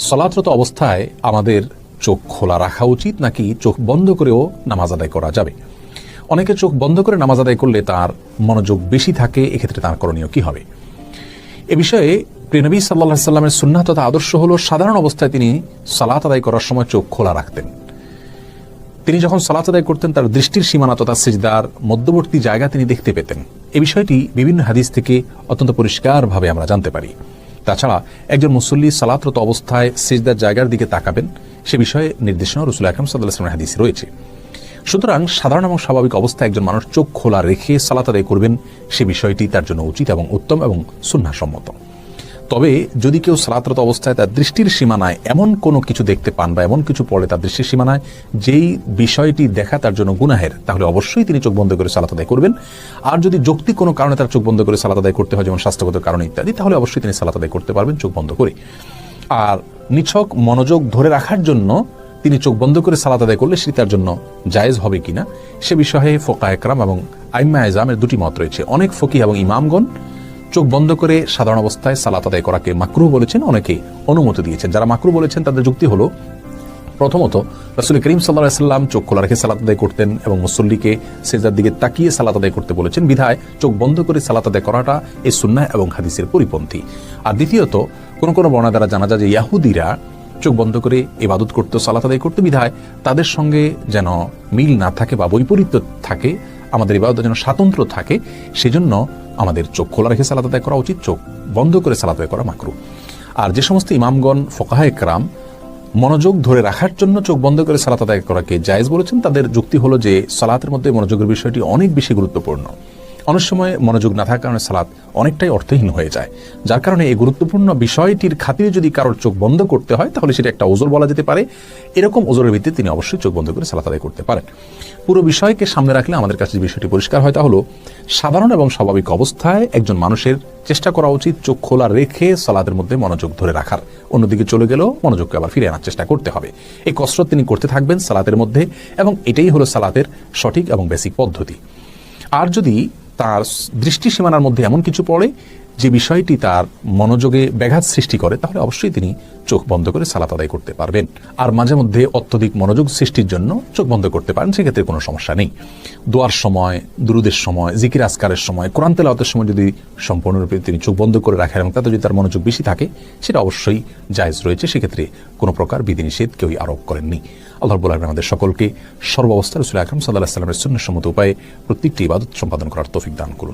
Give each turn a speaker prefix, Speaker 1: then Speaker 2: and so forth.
Speaker 1: সালাতরত অবস্থায় আমাদের চোখ খোলা রাখা উচিত নাকি চোখ বন্ধ করেও নামাজ আদায় করা যাবে? অনেকে চোখ বন্ধ করে নামাজ আদায় করলে তার মনোযোগ বেশি থাকে, এক্ষেত্রে তার করণীয় কি হবে? এ বিষয়ে প্রিয় নবী সাল্লাল্লাহু আলাইহি সাল্লামের সুন্নাহ তথা আদর্শ হলো সাধারণ অবস্থায় তিনি সালাত আদায় করার সময় চোখ খোলা রাখতেন। তিনি যখন সালাত আদায় করতেন তার দৃষ্টির সীমানা তথা সিজদার মধ্যবর্তী জায়গা তিনি দেখতে পেতেন। এই বিষয়টি বিভিন্ন হাদিস থেকে অত্যন্ত পরিষ্কারভাবে আমরা জানতে পারি। তাছাড়া একজন মুসল্লি সালাতরত অবস্থায় সিজদার জায়গার দিকে তাকাবেন সে বিষয়ে নির্দেশনা রাসূল আকরাম সাল্লাল্লাহু আলাইহি ওয়াসাল্লামের হাদিসে রয়েছে। সুতরাং সাধারণ এবং স্বাভাবিক অবস্থায় একজন মানুষ চোখ খোলা রেখে সালাত আদায় করবেন সে বিষয়টি তার জন্য উচিত এবং উত্তম এবং সুন্নাহসম্মত। তবে যদি কেউ সালাতরত অবস্থায় তার দৃষ্টির সীমানায় এমন কোনো কিছু দেখতে পান বা এমন কিছু পড়ে তার দৃষ্টির সীমানায় যেই বিষয়টি দেখা তার জন্য গুনাহের, তাহলে অবশ্যই তিনি চোখ বন্ধ করে সালাত আদায় করবেন। আর যদি যৌক্তিক কোনো কারণে তার চোখ বন্ধ করে সালাত আদায় করতে হয়, যেমন স্বাস্থ্যগত কারণে ইত্যাদি, তাহলে অবশ্যই তিনি সালাত আদায় করতে পারবেন চোখ বন্ধ করে। আর নিছক মনোযোগ ধরে রাখার জন্য তিনি চোখ বন্ধ করে সালাত আদায় করলে সেটি তার জন্য জায়েজ হবে কিনা সে বিষয়ে ফোকায়ে কেরাম এবং আইম্মায়ে ইজমের দুটি মত রয়েছে। অনেক ফকিহ এবং ইমামগণ চোখ বন্ধ করে সাধারণ অবস্থায় সালাত আদায় করাকে মাকরুহ বলেছেন, অনেকে অনুমতি দিয়েছেন। যারা মাকরুহ বলেছেন তাদের যুক্তি হলো, প্রথমত রাসূল করিম সাল্লাল্লাহু আলাইহি ওয়াসাল্লাম চোখ খোলা রেখে সালাত আদায় করতেন এবং মুসল্লিকে সিজদার দিকে তাকিয়ে সালাত আদায় করতে বলেছেন, বিধায় চোখ বন্ধ করে সালাত আদায় করাটা এই সুন্নাহ এবং হাদিসের পরিপন্থী। আর দ্বিতীয়ত কোন কোন বর্ণনা দ্বারা জানা যায় যে ইহুদিরা চোখ বন্ধ করে ইবাদত করতে, সালাত আদায় করতে, বিধায় তাদের সঙ্গে যেন মিল না থাকে বা বৈপরীত্য থাকে, আমাদের ইবাদত যেন স্বাতন্ত্র্য থাকে, সেজন্য আমাদের চোখ খোলা রেখে সালাত আদায় করা উচিত, চোখ বন্ধ করে সালাত আদায় করা মাকরুহ। আর যে সমস্ত ইমামগণ ফোকাহায়ে কেরাম মনোযোগ ধরে রাখার জন্য চোখ বন্ধ করে সালাত আদায় করাকে জায়েজ বলেছেন, তাদের যুক্তি হলো যে সালাতের মধ্যে মনোযোগের বিষয়টি অনেক বেশি গুরুত্বপূর্ণ। অনেক সময় মনোযোগ না থাকার কারণে সালাত অনেকটাই অর্থহীন হয়ে যায়, যার কারণে এই গুরুত্বপূর্ণ বিষয়টির খাতিরে যদি কারোর চোখ বন্ধ করতে হয় তাহলে সেটা একটা ওজর বলা যেতে পারে। এরকম ওজরের ভিত্তিতে তিনি অবশ্যই চোখ বন্ধ করে সালাত আদায় করতে পারেন। পুরো বিষয়কে সামনে রাখলে আমাদের কাছে যে বিষয়টি পরিষ্কার হয় তা হলো, সাধারণ এবং স্বাভাবিক অবস্থায় একজন মানুষের চেষ্টা করা উচিত চোখ খোলা রেখে সালাতের মধ্যে মনোযোগ ধরে রাখার। অন্যদিকে চলে গেলেও মনোযোগকে আবার ফিরে আনার চেষ্টা করতে হবে। এই কসরত তিনি করতে থাকবেন সালাতের মধ্যে, এবং এটাই হলো সালাতের সঠিক এবং বেসিক পদ্ধতি। আর যদি তার দৃষ্টি সীমানার মধ্যে এমন কিছু পড়ে যে বিষয়টি তার মনোযোগে ব্যাঘাত সৃষ্টি করে, তাহলে অবশ্যই তিনি চোখ বন্ধ করে সালাত আদায় করতে পারবেন। আর মাঝে মধ্যে অত্যধিক মনোযোগ সৃষ্টির জন্য চোখ বন্ধ করতে পারেন, সেক্ষেত্রে কোনো সমস্যা নেই। দোয়ার সময়, দুরুদের সময়, জিকির আজকারের সময়, কোরআন তেলাওয়াতের সময় যদি সম্পূর্ণরূপে তিনি চোখ বন্ধ করে রাখেন এবং তাতে যদি তার মনোযোগ বেশি থাকে, সেটা অবশ্যই জায়েজ রয়েছে, সেক্ষেত্রে কোনো প্রকার বিধিনিষেধ কেউই আরোপ করেননি। আল্লাহ রাব্বুল আলামিন আমাদের সকলকে সর্বাবস্থায় রাসূল আকরাম সাল্লাল্লাহু আলাইহি ওয়াসাল্লামের সুন্নাহসম্মত উপায়ে প্রত্যেকটি ইবাদত সম্পাদন করার তৌফিক দান করুন।